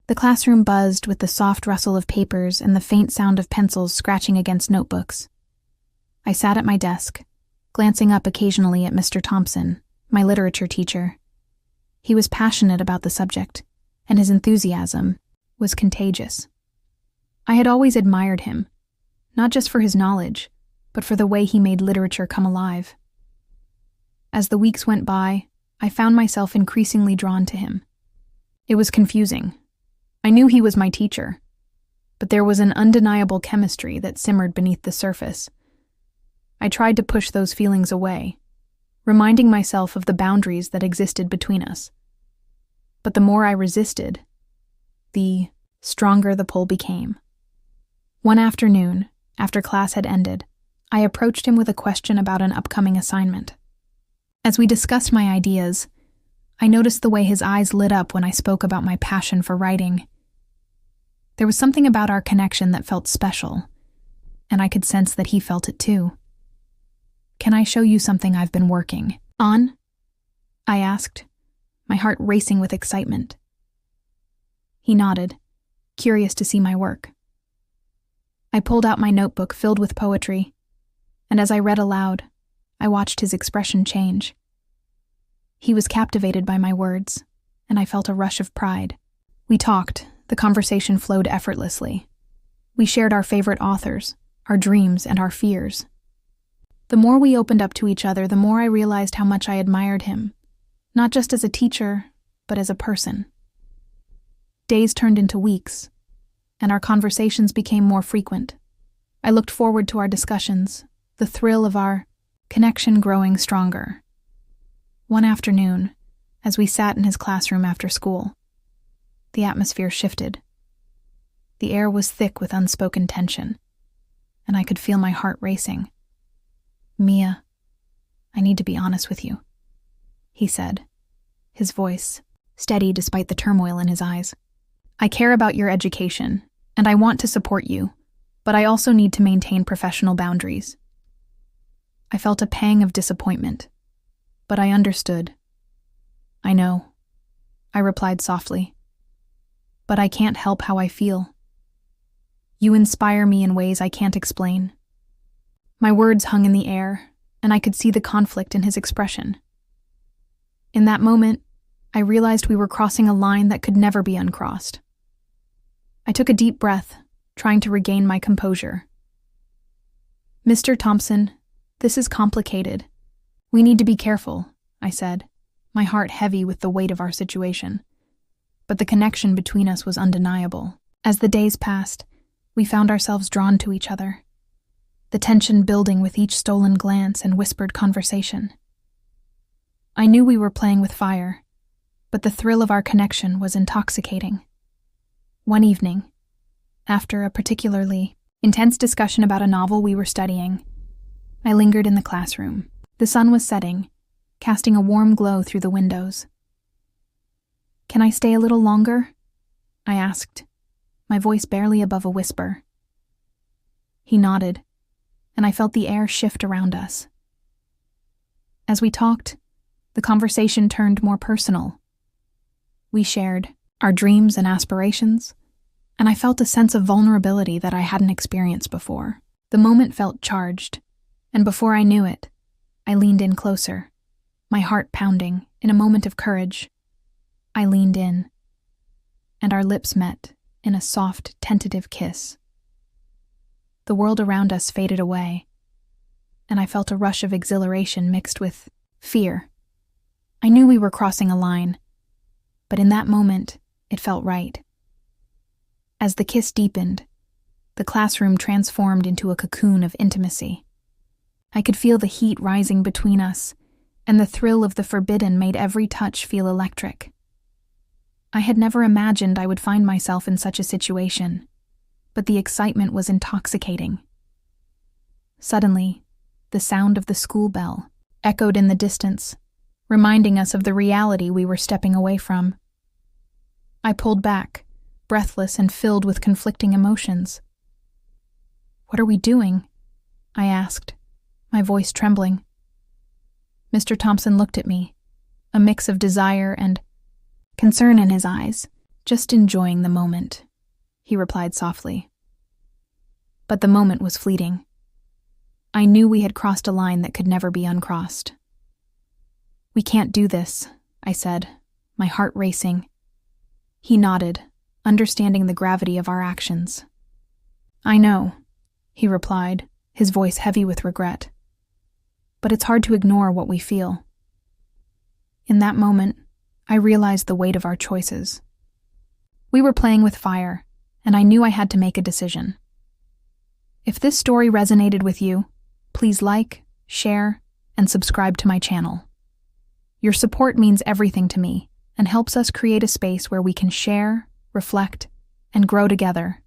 The classroom buzzed with the soft rustle of papers and the faint sound of pencils scratching against notebooks. I sat at my desk, glancing up occasionally at Mr. Thompson, my literature teacher. He was passionate about the subject, and his enthusiasm was contagious. I had always admired him, not just for his knowledge, but for the way he made literature come alive. As the weeks went by, I found myself increasingly drawn to him. It was confusing. I knew he was my teacher, but there was an undeniable chemistry that simmered beneath the surface. I tried to push those feelings away, reminding myself of the boundaries that existed between us. But the more I resisted, the stronger the pull became. One afternoon, after class had ended, I approached him with a question about an upcoming assignment. As we discussed my ideas, I noticed the way his eyes lit up when I spoke about my passion for writing. There was something about our connection that felt special, and I could sense that he felt it too. "Can I show you something I've been working on?" I asked, my heart racing with excitement. He nodded, curious to see my work. I pulled out my notebook filled with poetry, and as I read aloud, I watched his expression change. He was captivated by my words, and I felt a rush of pride. We talked. The conversation flowed effortlessly. We shared our favorite authors, our dreams, and our fears. The more we opened up to each other, the more I realized how much I admired him, not just as a teacher, but as a person. Days turned into weeks, and our conversations became more frequent. I looked forward to our discussions, the thrill of our connection growing stronger. One afternoon, as we sat in his classroom after school, the atmosphere shifted. The air was thick with unspoken tension, and I could feel my heart racing. "Mia, I need to be honest with you," he said, his voice steady despite the turmoil in his eyes. "I care about your education, and I want to support you, but I also need to maintain professional boundaries." I felt a pang of disappointment, but I understood. "I know," I replied softly, "but I can't help how I feel. You inspire me in ways I can't explain." My words hung in the air, and I could see the conflict in his expression. In that moment, I realized we were crossing a line that could never be uncrossed. I took a deep breath, trying to regain my composure. "Mr. Thompson, this is complicated. We need to be careful," I said, my heart heavy with the weight of our situation. But the connection between us was undeniable. As the days passed, we found ourselves drawn to each other, the tension building with each stolen glance and whispered conversation. I knew we were playing with fire, but the thrill of our connection was intoxicating. One evening, after a particularly intense discussion about a novel we were studying, I lingered in the classroom. The sun was setting, casting a warm glow through the windows. "Can I stay a little longer?" I asked, my voice barely above a whisper. He nodded, and I felt the air shift around us. As we talked, the conversation turned more personal. We shared our dreams and aspirations, and I felt a sense of vulnerability that I hadn't experienced before. The moment felt charged, and before I knew it, I leaned in closer, my heart pounding in a moment of courage. I leaned in, and our lips met in a soft, tentative kiss. The world around us faded away, and I felt a rush of exhilaration mixed with fear. I knew we were crossing a line, but in that moment, it felt right. As the kiss deepened, the classroom transformed into a cocoon of intimacy. I could feel the heat rising between us, and the thrill of the forbidden made every touch feel electric. I had never imagined I would find myself in such a situation, but the excitement was intoxicating. Suddenly, the sound of the school bell echoed in the distance, reminding us of the reality we were stepping away from. I pulled back, breathless and filled with conflicting emotions. "What are we doing?" I asked, my voice trembling. Mr. Thompson looked at me, a mix of desire and concern in his eyes. Just enjoying the moment, he replied softly. But the moment was fleeting. I knew we had crossed a line that could never be uncrossed. We can't do this, I said, my heart racing. He nodded, understanding the gravity of our actions. I know, he replied, his voice heavy with regret. But it's hard to ignore what we feel. In that moment, I realized the weight of our choices. We were playing with fire, and I knew I had to make a decision. If this story resonated with you, please like, share, and subscribe to my channel. Your support means everything to me and helps us create a space where we can share, reflect, and grow together.